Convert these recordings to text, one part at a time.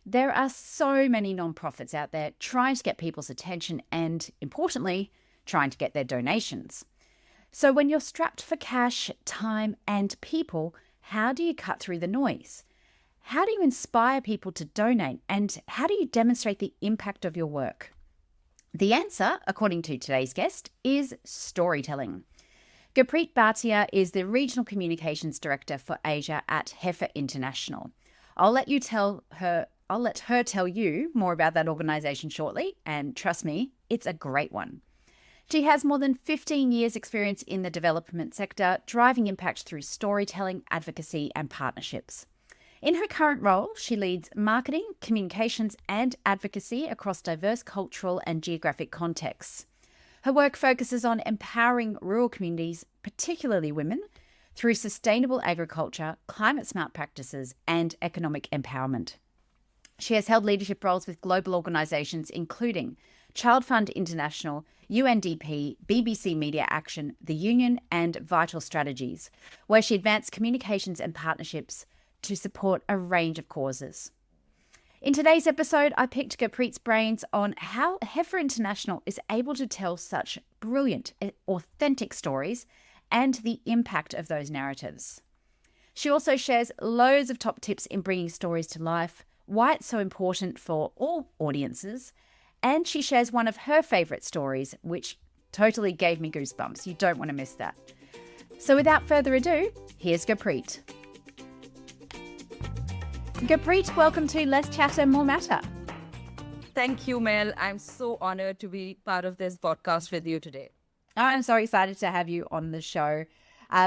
There are so many nonprofits out there trying to get people's attention and, importantly, trying to get their donations. So when you're strapped for cash, time, and people, how do you cut through the noise? How do you inspire people to donate? And how do you demonstrate the impact of your work? The answer, according to today's guest, is storytelling. Gurpreet Bhatia is the Regional Communications Director for Asia at Heifer International. I'll let her tell you more about that organisation shortly, and trust me, it's a great one. She has more than 15 years' experience in the development sector, driving impact through storytelling, advocacy, and partnerships. In her current role, she leads marketing, communications, and advocacy across diverse cultural and geographic contexts. Her work focuses on empowering rural communities, particularly women, through sustainable agriculture, climate-smart practices, and economic empowerment. She has held leadership roles with global organisations including Child Fund International, UNDP, BBC Media Action, the Union, and Vital Strategies, where she advanced communications and partnerships to support a range of causes. In today's episode, I picked Gurpreet's brains on how Heifer International is able to tell such brilliant, authentic stories and the impact of those narratives. She also shares loads of top tips in bringing stories to life, why it's so important for all audiences, and she shares one of her favourite stories, which totally gave me goosebumps. You don't want to miss that. So without further ado, here's Gurpreet. Gurpreet, welcome to Less Chatter, More Matter. Thank you, Mel. I'm so honored to be part of this podcast with you today. I'm so excited to have you on the show.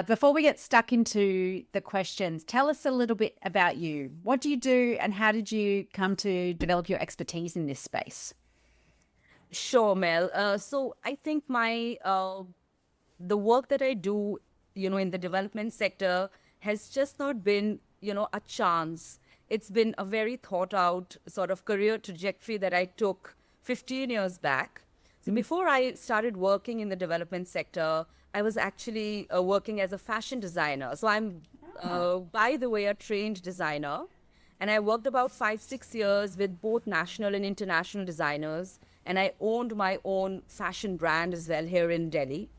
Before we get stuck into the questions, tell us a little bit about you. What do you do and how did you come to develop your expertise in this space? Sure, Mel. So I think the work that I do, in the development sector has just not been, a chance. It's been a very thought out sort of career trajectory that I took 15 years back. So before I started working in the development sector, I was actually working as a fashion designer. So I'm, by the way, a trained designer. And I worked about 5-6 years with both national and international designers. And I owned my own fashion brand as well here in Delhi.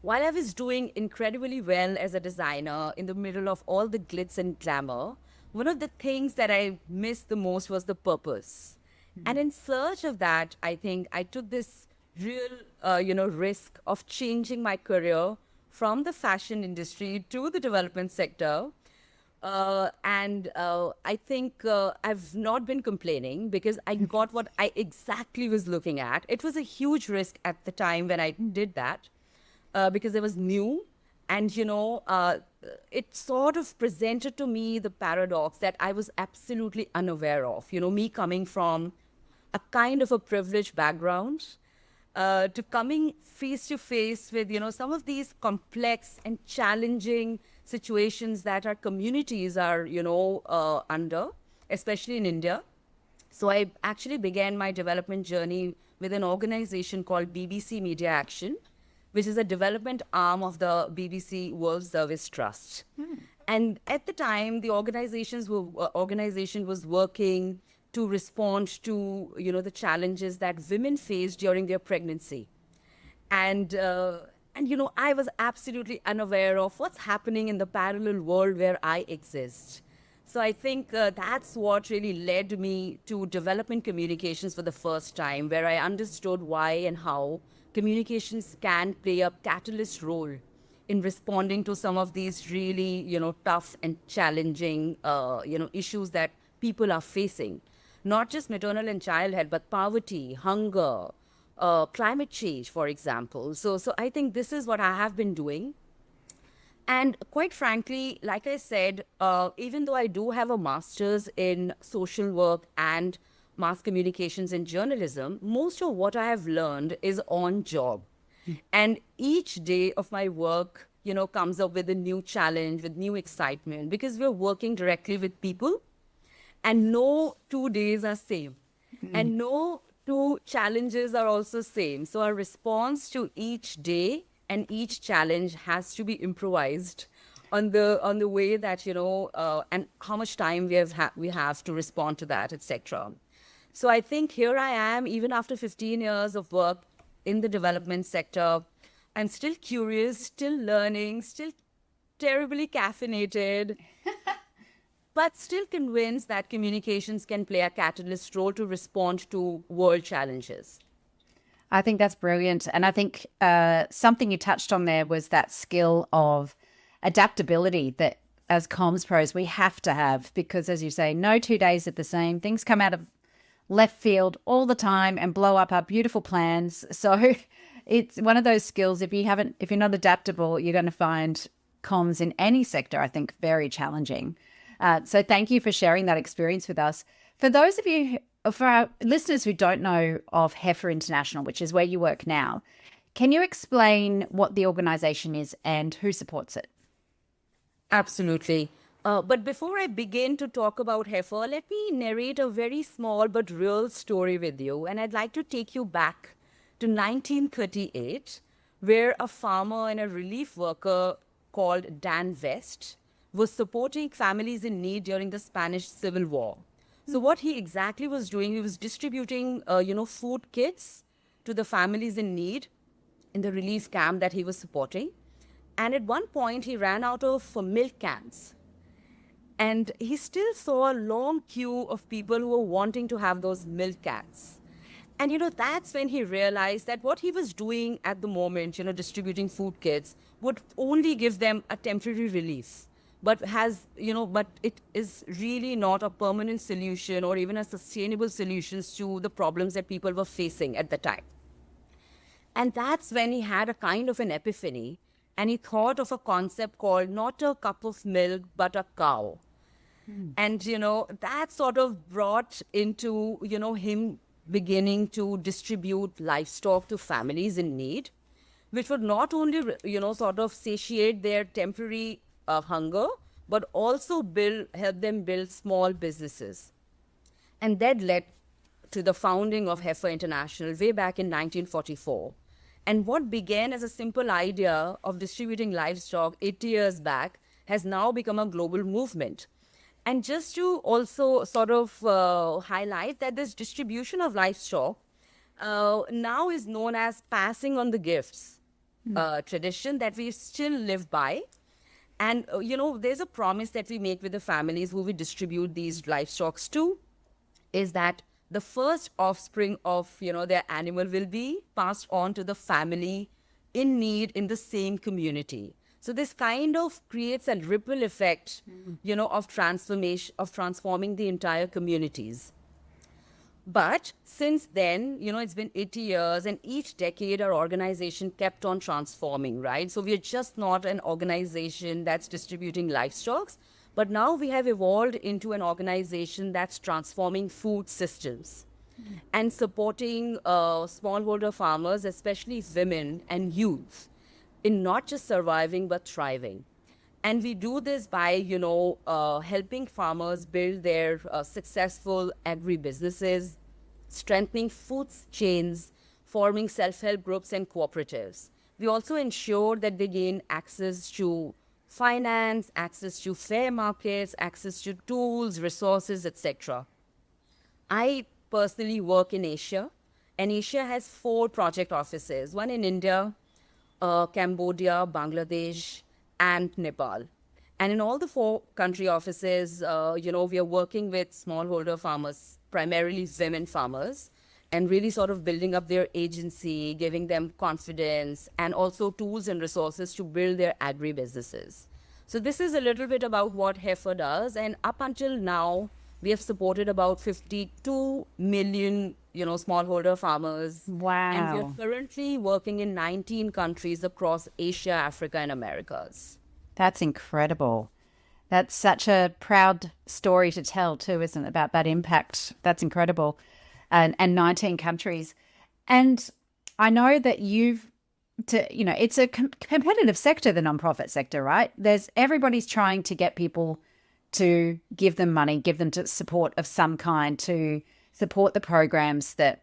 While I was doing incredibly well as a designer in the middle of all the glitz and glamour, one of the things that I missed the most was the purpose. And in search of that, I think I took this real, risk of changing my career from the fashion industry to the development sector. And I think I've not been complaining because I got what I exactly was looking at. It was a huge risk at the time when I did that because it was new. And, it sort of presented to me the paradox that I was absolutely unaware of. Me coming from a kind of a privileged background to coming face to face with, some of these complex and challenging situations that our communities are, under, especially in India. So I actually began my development journey with an organization called BBC Media Action, which is a development arm of the BBC World Service Trust. And at the time, the organization was working to respond to, the challenges that women face during their pregnancy. And I was absolutely unaware of what's happening in the parallel world where I exist. So I think that's what really led me to development communications for the first time, where I understood why and how communications can play a catalyst role in responding to some of these really, tough and challenging, issues that people are facing. Not just maternal and child health, but poverty, hunger, climate change, for example. So I think this is what I have been doing. And quite frankly, like I said, even though I do have a master's in social work and mass communications and journalism, most of what I have learned is on job. And each day of my work, comes up with a new challenge, with new excitement, because we're working directly with people and no 2 days are same. And no two challenges are also same. So our response to each day and each challenge has to be improvised on the way that, and how much time we have to respond to that, etc. So I think here I am, even after 15 years of work in the development sector. I'm still curious, still learning, still terribly caffeinated, but still convinced that communications can play a catalyst role to respond to world challenges. I think that's brilliant. And I think something you touched on there was that skill of adaptability that as comms pros we have to have, because as you say, no 2 days are the same. Things come out of left field all the time and blow up our beautiful plans. So it's one of those skills. If you're not adaptable, you're going to find comms in any sector, I think, very challenging. So thank you for sharing that experience with us. For our listeners who don't know of Heifer International, which is where you work now, can you explain what the organization is and who supports it? Absolutely. But before I begin to talk about Heifer, let me narrate a very small but real story with you. And I'd like to take you back to 1938, where a farmer and a relief worker called Dan West was supporting families in need during the Spanish Civil War. So what he exactly was doing, he was distributing, food kits to the families in need in the relief camp that he was supporting. And at one point, he ran out of milk cans. And he still saw a long queue of people who were wanting to have those milk cans. And, that's when he realized that what he was doing at the moment, distributing food kits, would only give them a temporary relief. But it is really not a permanent solution or even a sustainable solution to the problems that people were facing at the time. And that's when he had a kind of an epiphany, and he thought of a concept called not a cup of milk, but a cow. And, that sort of brought into, him beginning to distribute livestock to families in need, which would not only, sort of satiate their temporary hunger, but also help them build small businesses. And that led to the founding of Heifer International way back in 1944. And what began as a simple idea of distributing livestock 80 years back has now become a global movement. And just to also sort of highlight that this distribution of livestock now is known as passing on the gifts tradition that we still live by. And, there's a promise that we make with the families who we distribute these livestocks to, is that the first offspring of, their animal will be passed on to the family in need in the same community. So this kind of creates a ripple effect, of transformation, of transforming the entire communities. But since then, it's been 80 years, and each decade our organization kept on transforming, right? So we are just not an organization that's distributing livestock, but now we have evolved into an organization that's transforming food systems and supporting smallholder farmers, especially women and youth, in not just surviving, but thriving. And we do this by, helping farmers build their successful agri-businesses, strengthening food chains, forming self-help groups and cooperatives. We also ensure that they gain access to finance, access to fair markets, access to tools, resources, etc. I personally work in Asia, and Asia has 4 project offices, one in India, Cambodia, Bangladesh, and Nepal. And in all the 4 country offices, we are working with smallholder farmers, primarily women farmers, and really sort of building up their agency, giving them confidence, and also tools and resources to build their agri-businesses. So this is a little bit about what Heifer does. And up until now, we have supported about 52 million, smallholder farmers. Wow. And we are currently working in 19 countries across Asia, Africa, and Americas. That's incredible. That's such a proud story to tell too, isn't it, about that impact? That's incredible. And 19 countries. And I know that it's a competitive sector, the nonprofit sector, right? Everybody's trying to get people to give them money, give them to support of some kind to support the programs that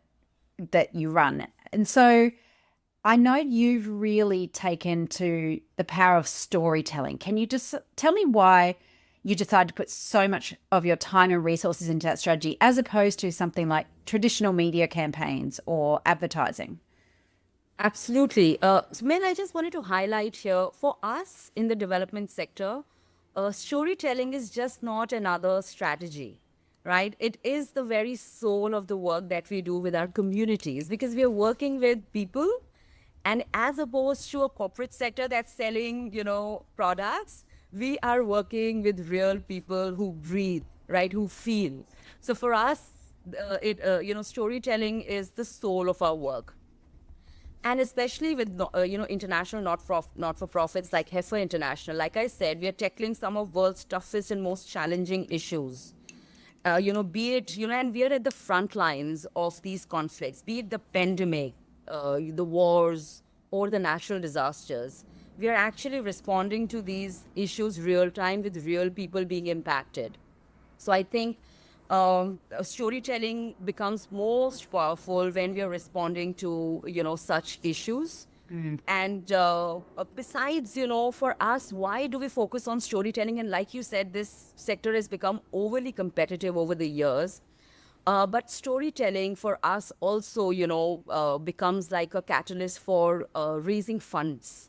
you run. And so I know you've really taken to the power of storytelling. Can you just tell me why you decided to put so much of your time and resources into that strategy as opposed to something like traditional media campaigns or advertising? Absolutely. So, Mel, I just wanted to highlight here for us in the development sector, storytelling is just not another strategy, right? It is the very soul of the work that we do with our communities because we are working with people, and as opposed to a corporate sector that's selling, products, we are working with real people who breathe, right? Who feel. So for us, storytelling is the soul of our work, and especially with international not for profits like Heifer International. Like I said, we are tackling some of world's toughest and most challenging issues. Be it and we are at the front lines of these conflicts, be it the pandemic, the wars, or the natural disasters. We are actually responding to these issues real time with real people being impacted. So I think storytelling becomes most powerful when we are responding to such issues. And besides, for us, why do we focus on storytelling? And like you said, this sector has become overly competitive over the years. But storytelling for us also, becomes like a catalyst for raising funds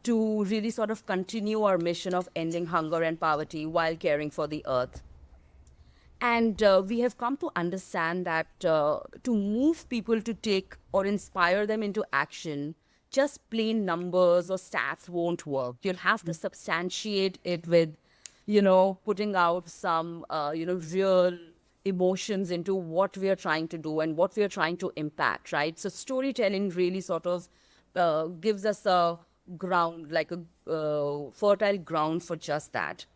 to really sort of continue our mission of ending hunger and poverty while caring for the earth. And we have come to understand that to move people to take or inspire them into action, just plain numbers or stats won't work. You'll have to substantiate it with, putting out some, real emotions into what we are trying to do and what we are trying to impact, right? So storytelling really sort of gives us a ground, like a fertile ground for just that.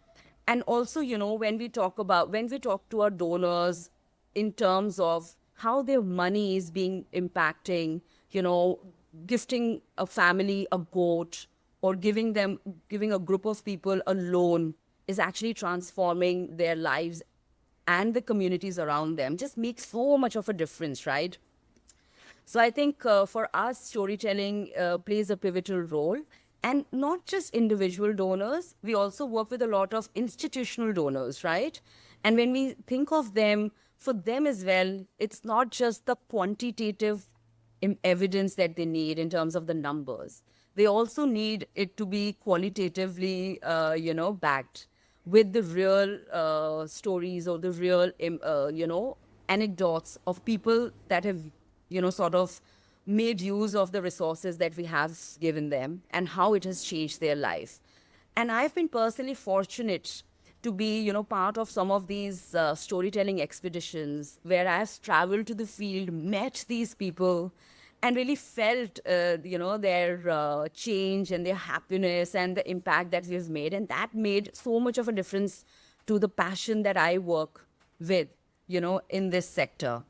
And also, when we talk to our donors in terms of how their money is being impacting, you know gifting a family a goat, or giving a group of people a loan, is actually transforming their lives and the communities around them, just makes so much of a difference, right? So I think for us, storytelling plays a pivotal role. And not just individual donors, we also work with a lot of institutional donors, right? And when we think of them, for them as well, it's not just the quantitative evidence that they need in terms of the numbers. They also need it to be qualitatively, backed with the real stories, or the real, anecdotes of people that have, sort of made use of the resources that we have given them and how it has changed their life. And I've been personally fortunate to be, part of some of these storytelling expeditions where I've traveled to the field, met these people, and really felt, their change and their happiness and the impact that we've made. And that made so much of a difference to the passion that I work with, in this sector.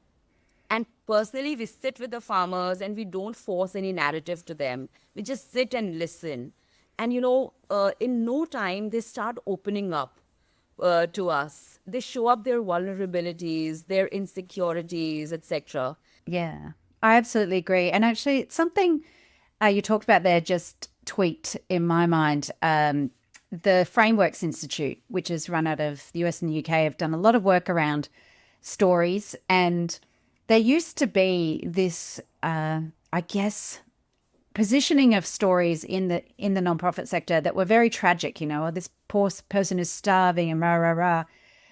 And personally, we sit with the farmers and we don't force any narrative to them. We just sit and listen. And, in no time, they start opening up to us. They show up their vulnerabilities, their insecurities, etc. Yeah, I absolutely agree. And actually, it's something you talked about there just tweaked in my mind. The Frameworks Institute, which is run out of the US and the UK, have done a lot of work around stories. And there used to be this, I guess, positioning of stories in the nonprofit sector that were very tragic. Oh, this poor person is starving and rah rah rah.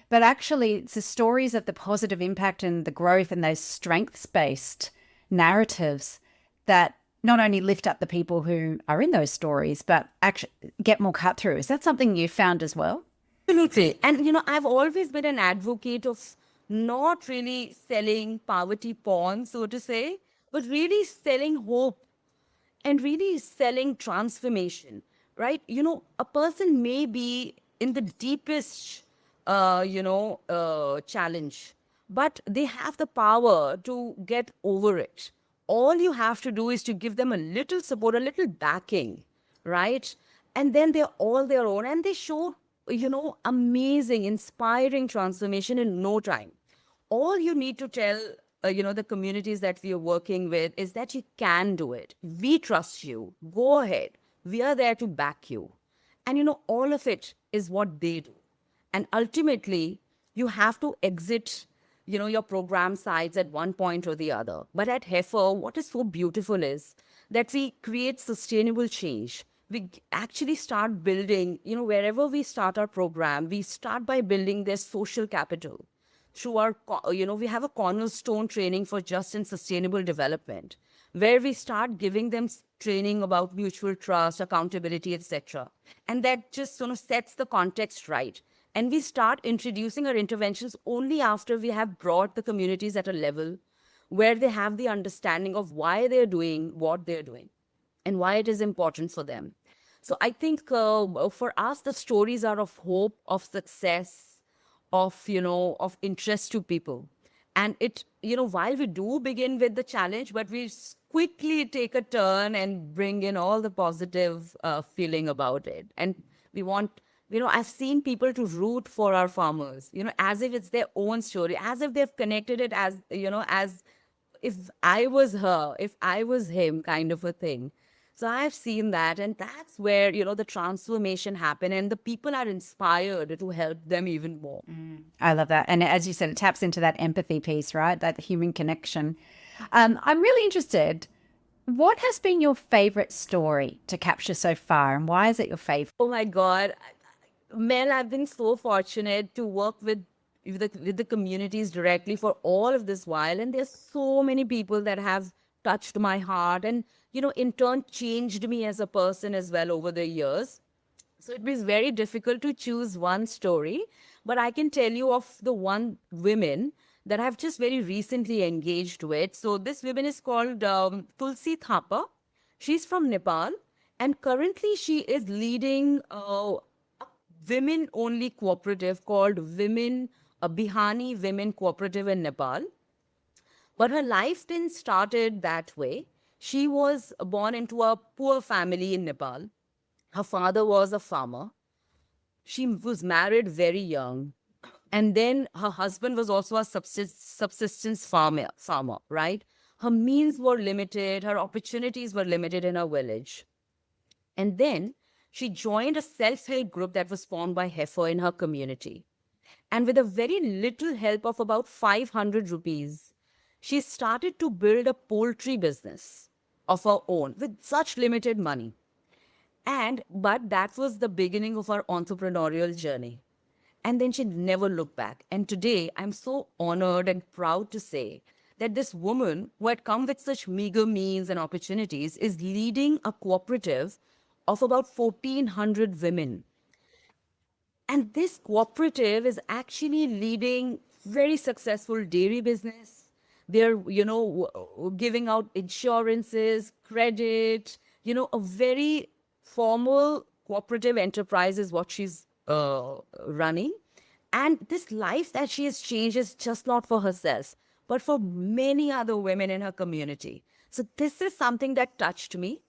But actually, it's the stories of the positive impact and the growth and those strengths-based narratives that not only lift up the people who are in those stories, but actually get more cut through. Is that something you found as well? Absolutely. And, I've always been an advocate of not really selling poverty porn, so to say, but really selling hope and really selling transformation, right? A person may be in the deepest, challenge, but they have the power to get over it. All you have to do is to give them a little support, a little backing, right? And then they're all their own, and they show, amazing, inspiring transformation in no time. All you need to tell the communities that we are working with is that you can do it. We trust you. Go ahead. We are there to back you. And, all of it is what they do. And ultimately, you have to exit, your program sites at one point or the other. But at Heifer, what is so beautiful is that we create sustainable change. We actually start building, wherever we start our program, we start by building their social capital through our, we have a cornerstone training for just and sustainable development, where we start giving them training about mutual trust, accountability, etc. And that just sets the context right. And we start introducing our interventions only after we have brought the communities at a level where they have the understanding of why they're doing what they're doing and why it is important for them. So I think for us, the stories are of hope, of success, of interest to people. And it, while we do begin with the challenge, but we quickly take a turn and bring in all the positive feeling about it. And we want, I've seen people to root for our farmers, as if it's their own story, as if they've connected it as if I was her, if I was him, kind of a thing. So I've seen that, and that's where, the transformation happened, and the people are inspired to help them even more. I love that. And as you said, it taps into that empathy piece, right? That human connection. I'm really interested. What has been your favorite story to capture so far, and why is it your favorite? Oh my God. Mel, I've been so fortunate to work with the communities directly for all of this while. And there's so many people that have touched my heart and, in turn changed me as a person as well over the years. So it was very difficult to choose one story, but I can tell you of the one women that I've just very recently engaged with. So this woman is called Tulsi Thapa. She's from Nepal, and currently she is leading a women-only cooperative called Bihani Women Cooperative in Nepal. But her life didn't started that way. She was born into a poor family in Nepal. Her father was a farmer. She was married very young. And then her husband was also a subsistence farmer, right? Her means were limited, her opportunities were limited in her village. And then she joined a self-help group that was formed by Heifer in her community. And with a very little help of about 500 rupees, she started to build a poultry business of her own with such limited money. But that was the beginning of her entrepreneurial journey. And then she never looked back. And today, I'm so honored and proud to say that this woman who had come with such meager means and opportunities is leading a cooperative of about 1,400 women. And this cooperative is actually leading very successful dairy business. They're, giving out insurances, credit, a very formal cooperative enterprise is what she's running. And this life that she has changed is just not for herself, but for many other women in her community. So this is something that touched me.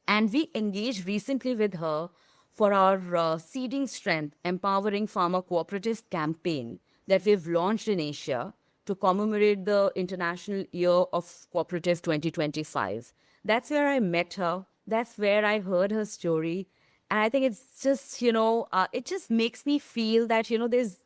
And we engaged recently with her for our Seeding Strength, Empowering Farmer Cooperatives campaign that we've launched in Asia to commemorate the International Year of Cooperative 2025. That's where I met her. That's where I heard her story. And I think it's just, it just makes me feel that, there's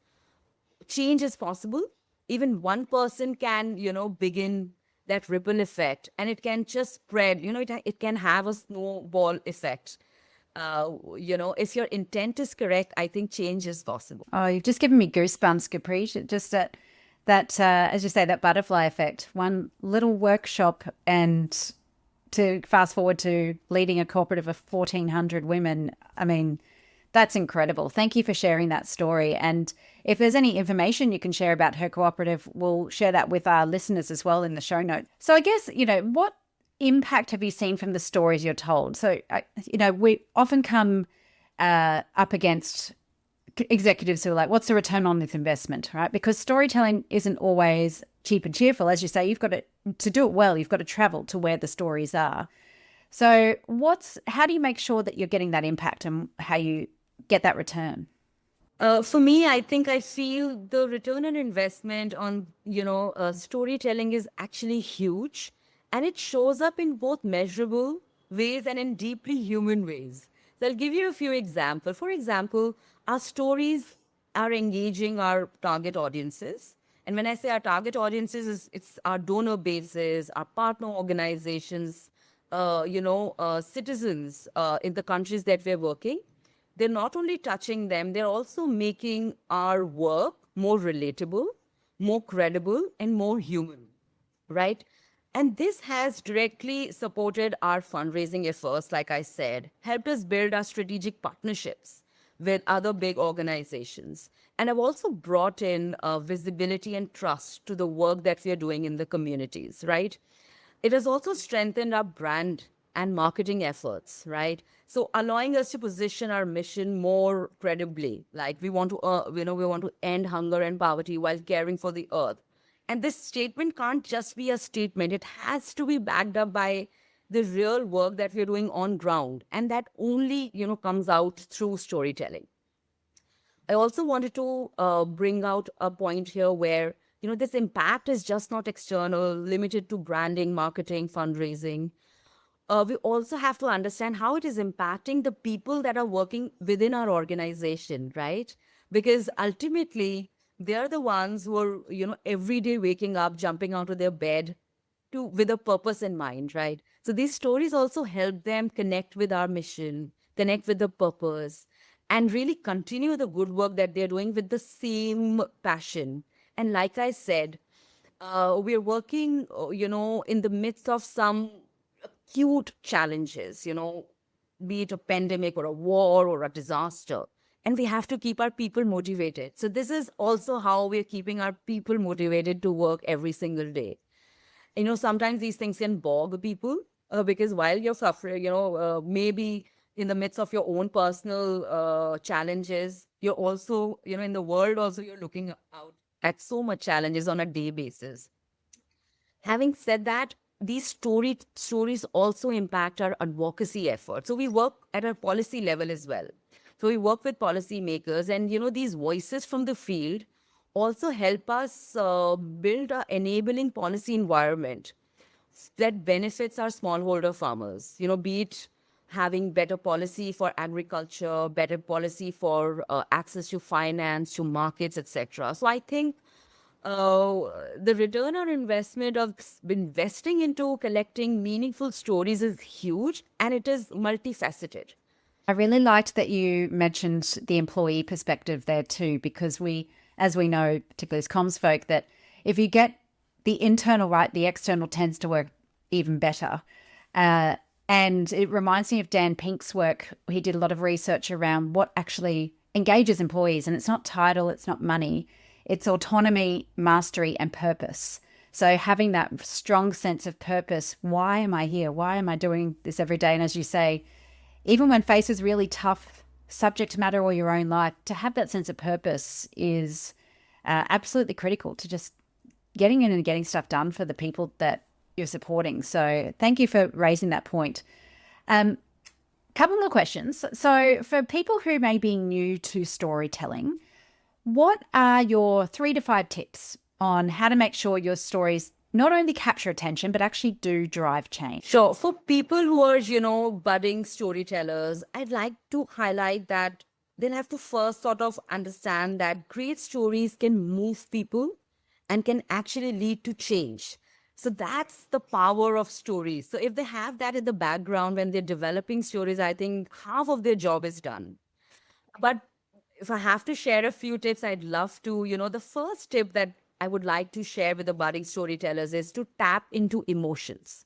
change is possible. Even one person can, begin that ripple effect, and it can just spread, it can have a snowball effect. If your intent is correct, I think change is possible. Oh, you've just given me goosebumps, Gurpreet. Just that as you say, that butterfly effect. One little workshop, and to fast forward to leading a cooperative of 1,400 women. I mean, that's incredible. Thank you for sharing that story. And if there's any information you can share about her cooperative, we'll share that with our listeners as well in the show notes. So I guess, what impact have you seen from the stories you're told? So, we often come up against executives who are like, what's the return on this investment, right? Because storytelling isn't always cheap and cheerful. As you say, you've got to do it well, you've got to travel to where the stories are. So how do you make sure that you're getting that impact and how you get that return? For me, I think I feel the return on investment on, storytelling is actually huge, and it shows up in both measurable ways and in deeply human ways. So I'll give you a few examples. For example, our stories are engaging our target audiences. And when I say our target audiences, it's our donor bases, our partner organizations, citizens in the countries that we're working. They're not only touching them, they're also making our work more relatable, more credible, and more human, right? And this has directly supported our fundraising efforts, like I said, helped us build our strategic partnerships with other big organizations. And I've also brought in visibility and trust to the work that we are doing in the communities, right? It has also strengthened our brand and marketing efforts, right? So allowing us to position our mission more credibly, like we want to end hunger and poverty while caring for the earth. And this statement can't just be a statement; it has to be backed up by the real work that we're doing on ground, and that only comes out through storytelling. I also wanted to bring out a point here where, this impact is just not external, limited to branding, marketing, fundraising. We also have to understand how it is impacting the people that are working within our organization, right? Because ultimately, they're the ones who are, every day waking up, jumping out of their bed to with a purpose in mind, right? So these stories also help them connect with our mission, connect with the purpose, and really continue the good work that they're doing with the same passion. And like I said, we're working, in the midst of some acute challenges, be it a pandemic or a war or a disaster. And we have to keep our people motivated. So this is also how we're keeping our people motivated to work every single day. Sometimes these things can bog people because while you're suffering, maybe in the midst of your own personal challenges, you're also, in the world also, you're looking out at so much challenges on a day basis. Having said that, these stories also impact our advocacy efforts. So we work at a policy level as well. So we work with policymakers, and these voices from the field also help us build a enabling policy environment that benefits our smallholder farmers. Be it having better policy for agriculture, better policy for access to finance, to markets, etc. So I think the return on investment of investing into collecting meaningful stories is huge, and it is multifaceted. I really liked that you mentioned the employee perspective there too, because as we know, particularly as comms folk, that if you get the internal right, the external tends to work even better. And it reminds me of Dan Pink's work. He did a lot of research around what actually engages employees, and it's not title, it's not money, it's autonomy, mastery, and purpose. So having that strong sense of purpose, why am I here? Why am I doing this every day? And as you say, even when faced with really tough subject matter or your own life, to have that sense of purpose is absolutely critical to just getting in and getting stuff done for the people that you're supporting. So thank you for raising that point. Couple more questions. So for people who may be new to storytelling, what are your 3 to 5 tips on how to make sure your stories not only capture attention, but actually do drive change? Sure. For people who are, budding storytellers, I'd like to highlight that they'll have to first sort of understand that great stories can move people and can actually lead to change. So that's the power of stories. So if they have that in the background when they're developing stories, I think half of their job is done. But if I have to share a few tips, I'd love to. The first tip that I would like to share with the budding storytellers is to tap into emotions.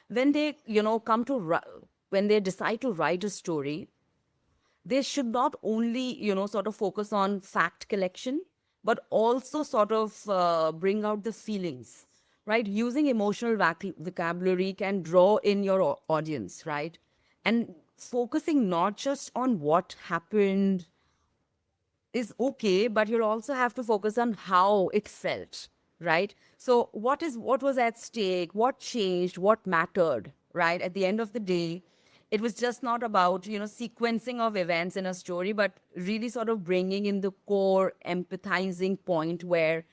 When they, when they decide to write a story, they should not only, sort of focus on fact collection, but also sort of bring out the feelings, right? Using emotional vocabulary can draw in your audience, right? And focusing not just on what happened is okay, but you'll also have to focus on how it felt, right? So what was at stake, what changed, what mattered, right? At the end of the day, It was just not about, sequencing of events in a story, but really sort of bringing in the core empathizing point where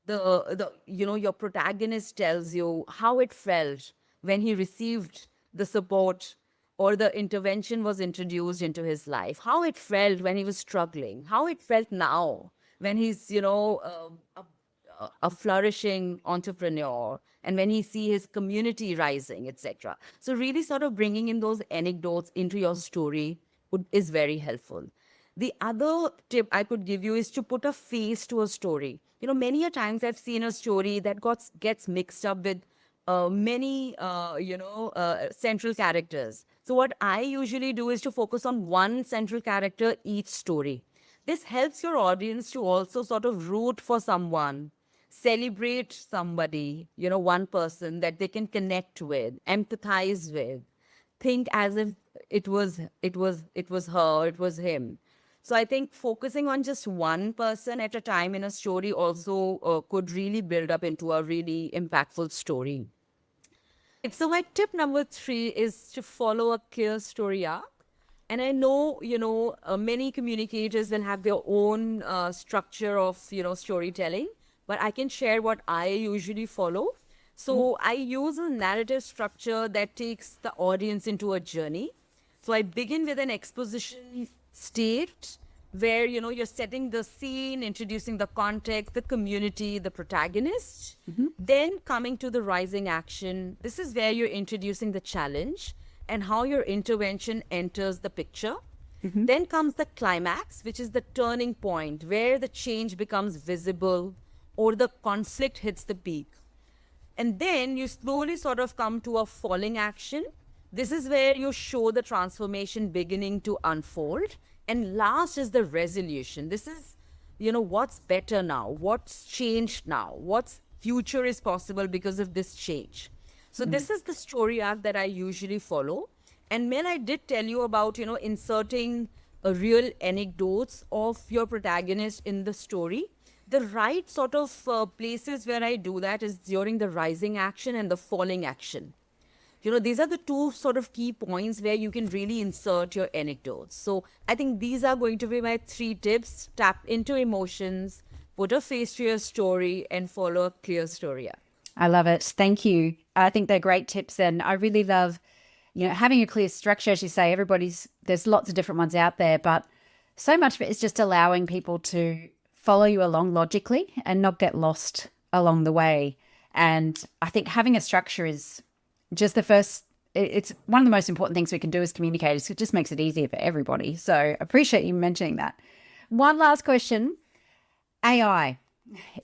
your protagonist tells you how it felt when he received the support or the intervention was introduced into his life, how it felt when he was struggling, how it felt now when he's, a flourishing entrepreneur, and when he see his community rising, etc. So really sort of bringing in those anecdotes into your story is very helpful. The other tip I could give you is to put a face to a story. Many a times I've seen a story that gets mixed up with many central characters. So what I usually do is to focus on one central character each story. This helps your audience to also sort of root for someone, celebrate somebody, one person that they can connect with, empathize with, think as if it was her, it was him. So I think focusing on just one person at a time in a story also could really build up into a really impactful story. So my tip number 3 is to follow a clear story arc. And I know, many communicators will have their own structure of, storytelling, but I can share what I usually follow. So I use a narrative structure that takes the audience into a journey. So I begin with an exposition state where, you're setting the scene, introducing the context, the community, the protagonist. Then coming to the rising action. This is where you're introducing the challenge and how your intervention enters the picture. Then comes the climax, which is the turning point where the change becomes visible or the conflict hits the peak. And then you slowly sort of come to a falling action. This is where you show the transformation beginning to unfold. And last is the resolution. This is, what's better now? What's changed now? What's future is possible because of this change? So this is the story arc that I usually follow. And Mel, I did tell you about, inserting real anecdotes of your protagonist in the story. The right sort of places where I do that is during the rising action and the falling action. These are the two sort of key points where you can really insert your anecdotes. So I think these are going to be my 3 tips. Tap into emotions, put a face to your story, and follow a clear story arc. I love it. Thank you. I think they're great tips. And I really love, having a clear structure, as you say, there's lots of different ones out there, but so much of it is just allowing people to follow you along logically and not get lost along the way. And I think having a structure is just it's one of the most important things we can do as communicators. It just makes it easier for everybody. So I appreciate you mentioning that. One last question. AI,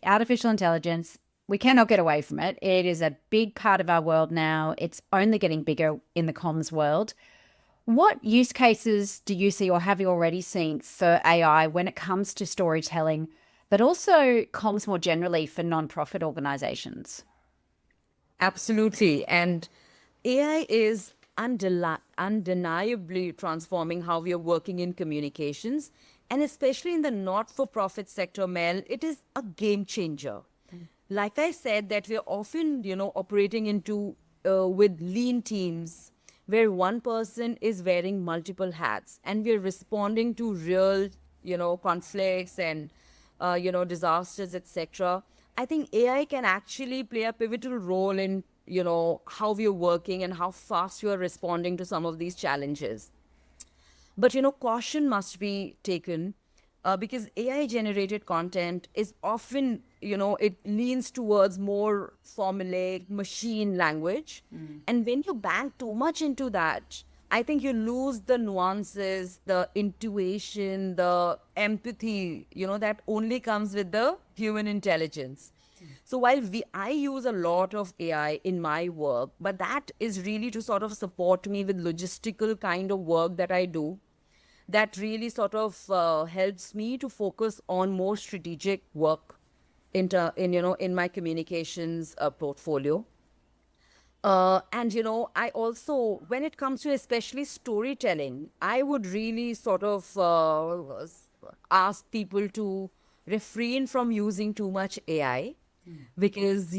artificial intelligence, we cannot get away from it. It is a big part of our world now. It's only getting bigger in the comms world. What use cases do you see or have you already seen for AI when it comes to storytelling, but also comms more generally for nonprofit organizations? Absolutely. And AI is undeniably transforming how we are working in communications. And especially in the not-for-profit sector, Mel, it is a game changer. Like I said, that we're often, operating with lean teams where one person is wearing multiple hats and we're responding to real, conflicts and, disasters, etc. I think AI can actually play a pivotal role in, how we're working and how fast you are responding to some of these challenges. But, caution must be taken because AI generated content is often, it leans towards more formulaic machine language. And when you bank too much into that, I think you lose the nuances, the intuition, the empathy, that only comes with the human intelligence. So while I use a lot of AI in my work, but that is really to sort of support me with logistical kind of work that I do, that really sort of helps me to focus on more strategic work in my communications portfolio. And I also, when it comes to especially storytelling, I would really sort of ask people to refrain from using too much AI because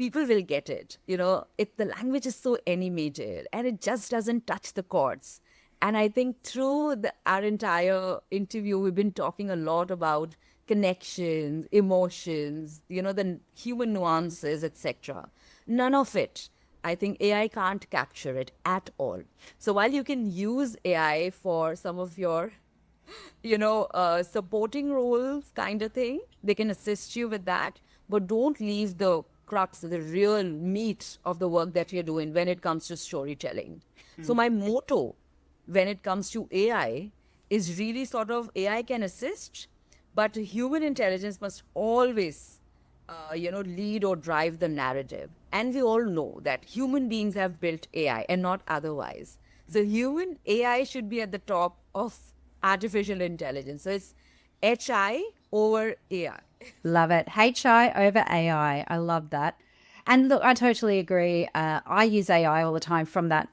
people will get it. The language is so animated and it just doesn't touch the chords. And I think through our entire interview, we've been talking a lot about connections, emotions, the human nuances, etc. None of it. I think AI can't capture it at all. So while you can use AI for some of your supporting roles kind of thing. They can assist you with that, but don't leave the crux, the real meat of the work that you're doing when it comes to storytelling. So my motto when it comes to AI is really sort of AI can assist, but human intelligence must always, lead or drive the narrative. And we all know that human beings have built AI and not otherwise. So human AI should be at the top of artificial intelligence. So it's HI over AI. Love it. HI over AI. I love that. And look, I totally agree. I use AI all the time from that,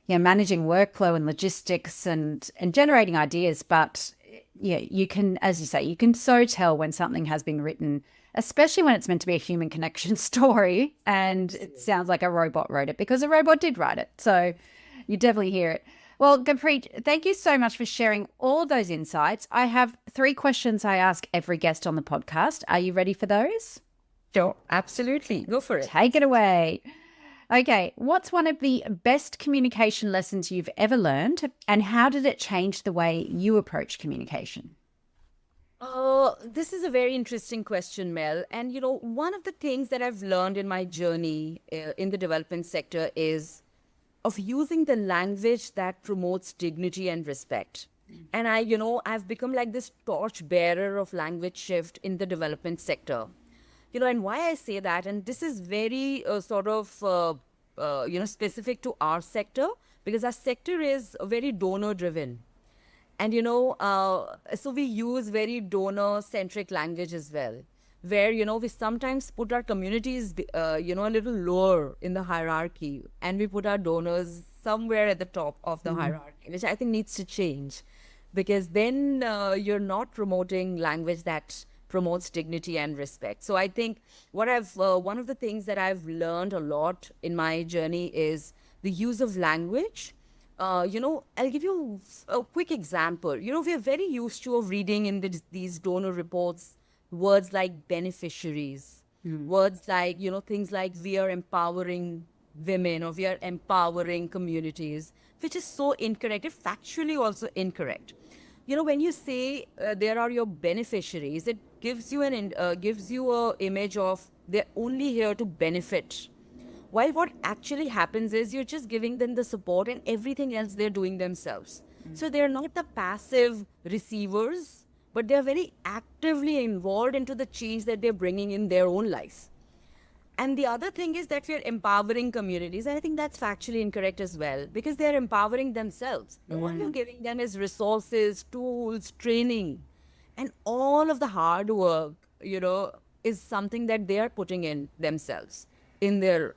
managing workflow and logistics and generating ideas. But yeah, you can, as you say, you can so tell when something has been written, especially when it's meant to be a human connection story and it sounds like a robot wrote it, because a robot did write it. So you definitely hear it. Well, Gurpreet, thank you so much for sharing all those insights. I have 3 questions I ask every guest on the podcast. Are you ready for those? Sure, absolutely. Go for it. Take it away. Okay, what's one of the best communication lessons you've ever learned, and how did it change the way you approach communication? This is a very interesting question, Mel. And, one of the things that I've learned in my journey in the development sector is of using the language that promotes dignity and respect. And I've become like this torch bearer of language shift in the development sector. And why I say that, and this is very specific to our sector, because our sector is very donor driven. And, so we use very donor centric language as well, where, we sometimes put our communities, a little lower in the hierarchy, and we put our donors somewhere at the top of the hierarchy, which I think needs to change, because then you're not promoting language that promotes dignity and respect. So I think one of the things that I've learned a lot in my journey is the use of language. I'll give you a quick example. We are very used to of reading in these donor reports words like beneficiaries, words like, things like we are empowering women or we are empowering communities, which is so incorrect. It's factually also incorrect. When you say there are your beneficiaries, it gives you a image of they're only here to benefit. While what actually happens is you're just giving them the support and everything else they're doing themselves. So they're not the passive receivers, but they're very actively involved into the change that they're bringing in their own life. And the other thing is that we're empowering communities. And I think that's factually incorrect as well, because they're empowering themselves. All you're giving them is resources, tools, training. And all of the hard work, is something that they are putting in themselves in their,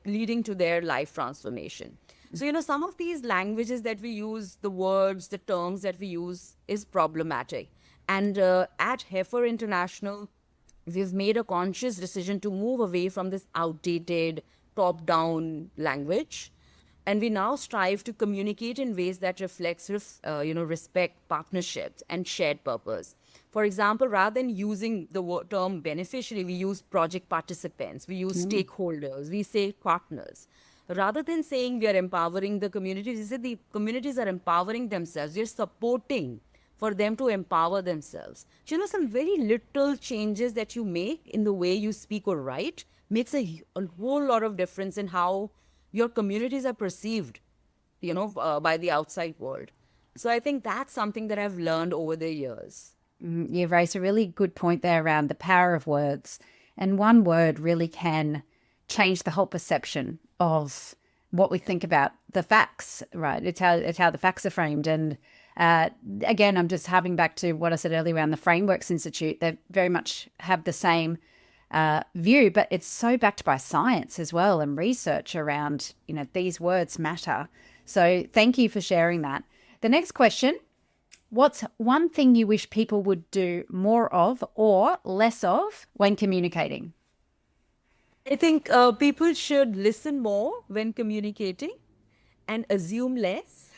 leading to their life transformation. So, some of these languages that we use, the words, the terms that we use is problematic. And at Heifer International, we've made a conscious decision to move away from this outdated top-down language. And we now strive to communicate in ways that reflects, respect, partnerships, and shared purpose. For example, rather than using the term beneficiary, we use project participants, we use stakeholders, we say partners. Rather than saying we are empowering the communities, we say the communities are empowering themselves. We are supporting for them to empower themselves. Some very little changes that you make in the way you speak or write makes a whole lot of difference in how your communities are perceived, by the outside world. So I think that's something that I've learned over the years. You've raised a really good point there around the power of words. And one word really can change the whole perception of what we think about the facts, right? It's how the facts are framed. And again, I'm just having back to what I said earlier around the Frameworks Institute. They very much have the same view, but it's so backed by science as well and research around, these words matter. So thank you for sharing that. The next question, what's one thing you wish people would do more of or less of when communicating? I think people should listen more when communicating and assume less.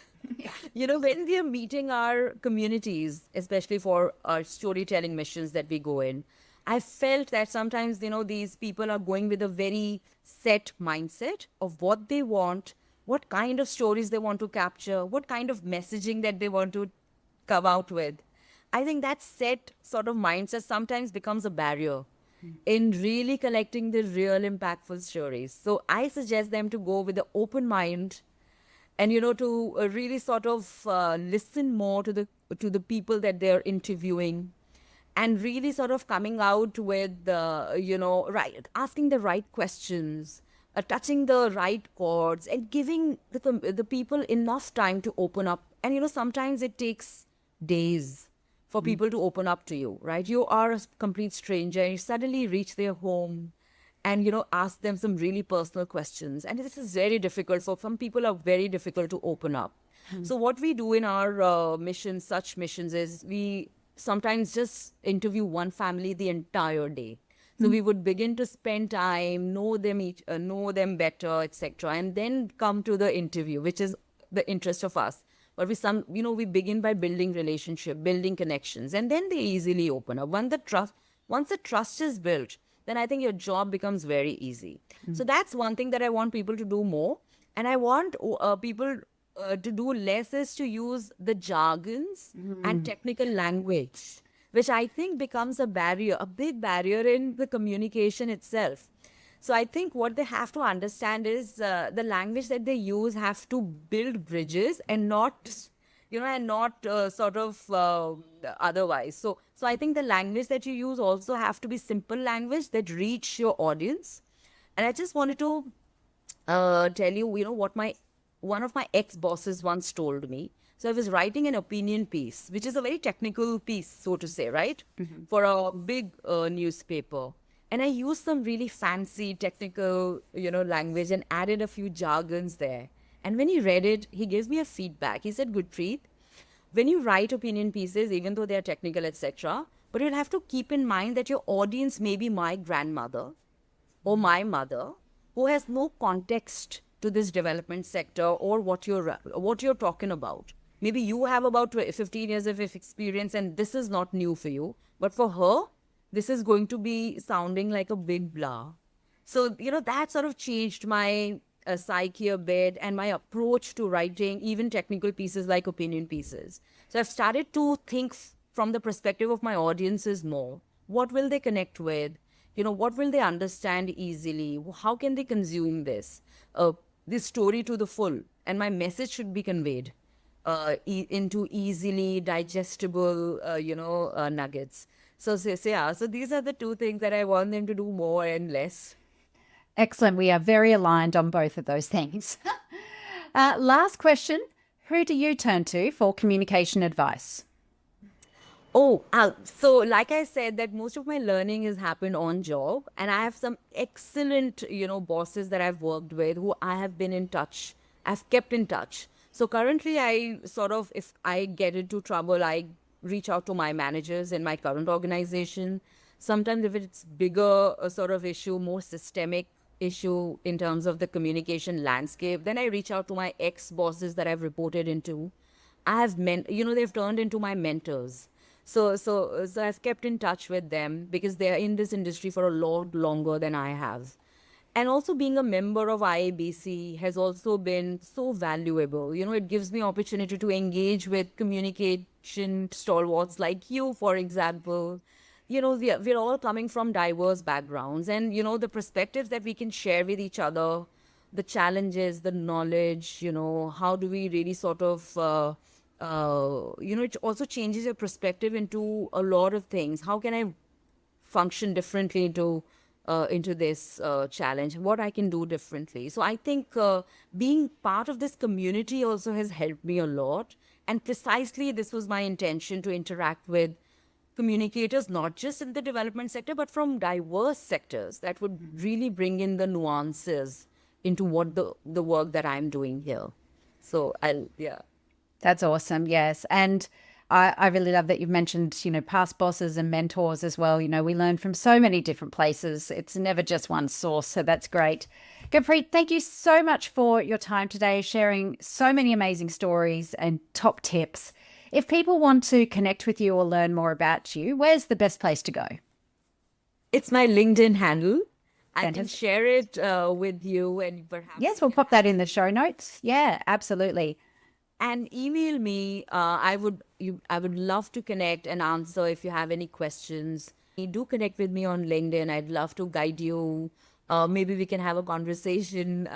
When we are meeting our communities, especially for our storytelling missions that we go in, I felt that sometimes, these people are going with a very set mindset of what they want, what kind of stories they want to capture, what kind of messaging that they want to come out with. I think that set sort of mindset sometimes becomes a barrier in really collecting the real impactful stories. So I suggest them to go with an open mind and to really sort of listen more to the people that they're interviewing, and really sort of coming out with right, asking the right questions, touching the right chords, and giving the people enough time to open up. And sometimes it takes days for people to open up to you, right? You are a complete stranger and you suddenly reach their home and ask them some really personal questions, and this is very difficult. For some people are very difficult to open up. So what we do in our missions, such missions, is we sometimes just interview one family the entire day. So we would begin to spend time, know them better, etc., and then come to the interview, which is the interest of us. But we begin by building relationship, building connections, and then they easily open up. Once the trust is built, then I think your job becomes very easy. So that's one thing that I want people to do more. And I want people to do less, is to use the jargons and technical language, which I think becomes a big barrier in the communication itself. So I think what they have to understand is the language that they use have to build bridges and not sort of otherwise. So I think the language that you use also have to be simple language that reach your audience. And I just wanted to tell you, what one of my ex-bosses once told me. So I was writing an opinion piece, which is a very technical piece, so to say, right? For a big newspaper. And I used some really fancy technical, language and added a few jargons there. And when he read it, he gives me a feedback. He said, Gurpreet, when you write opinion pieces, even though they are technical, etc., but you'll have to keep in mind that your audience may be my grandmother or my mother, who has no context to this development sector or what you're talking about. Maybe you have about 15 years of experience and this is not new for you, but for her, this is going to be sounding like a big blah. So, that sort of changed my psyche a bit and my approach to writing even technical pieces like opinion pieces. So I've started to think from the perspective of my audiences more. What will they connect with? What will they understand easily? How can they consume this story to the full? And my message should be conveyed into easily digestible, nuggets. So these are the two things that I want them to do more and less. Excellent. We are very aligned on both of those things. Last question. Who do you turn to for communication advice? Oh, so like I said, that most of my learning has happened on job, and I have some excellent, bosses that I've worked with who I have been in touch. I've kept in touch. So currently, I sort of, if I get into trouble, I reach out to my managers in my current organization. Sometimes if it's bigger sort of issue, more systemic issue in terms of the communication landscape, then I reach out to my ex-bosses that I've reported into. They've turned into my mentors. So I've kept in touch with them because they're in this industry for a lot longer than I have. And also being a member of IABC has also been so valuable. It gives me opportunity to engage with communication stalwarts like you, for example. We're all coming from diverse backgrounds, and, the perspectives that we can share with each other, the challenges, the knowledge, how do we really sort of, it also changes your perspective into a lot of things. How can I function differently into this challenge, what I can do differently. So I think being part of this community also has helped me a lot. And precisely this was my intention, to interact with communicators, not just in the development sector, but from diverse sectors that would really bring in the nuances into what the work that I'm doing here. So yeah. That's awesome. Yes. And I really love that you've mentioned, past bosses and mentors as well. We learn from so many different places. It's never just one source. So that's great. Gurpreet, thank you so much for your time today, sharing so many amazing stories and top tips. If people want to connect with you or learn more about you, where's the best place to go? It's my LinkedIn handle. I can Fantastic. share it with you and perhaps Yes, we'll pop that in the show notes. Yeah, absolutely. and email me. I would love to connect and answer if you have any questions. Do connect with me on LinkedIn. I'd love to guide you. Maybe we can have a conversation,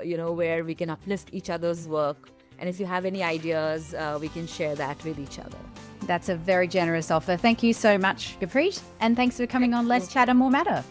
where we can uplift each other's work. And if you have any ideas, we can share that with each other. That's a very generous offer. Thank you so much, Gurpreet. And thanks for coming on Less Chatter, More Matter.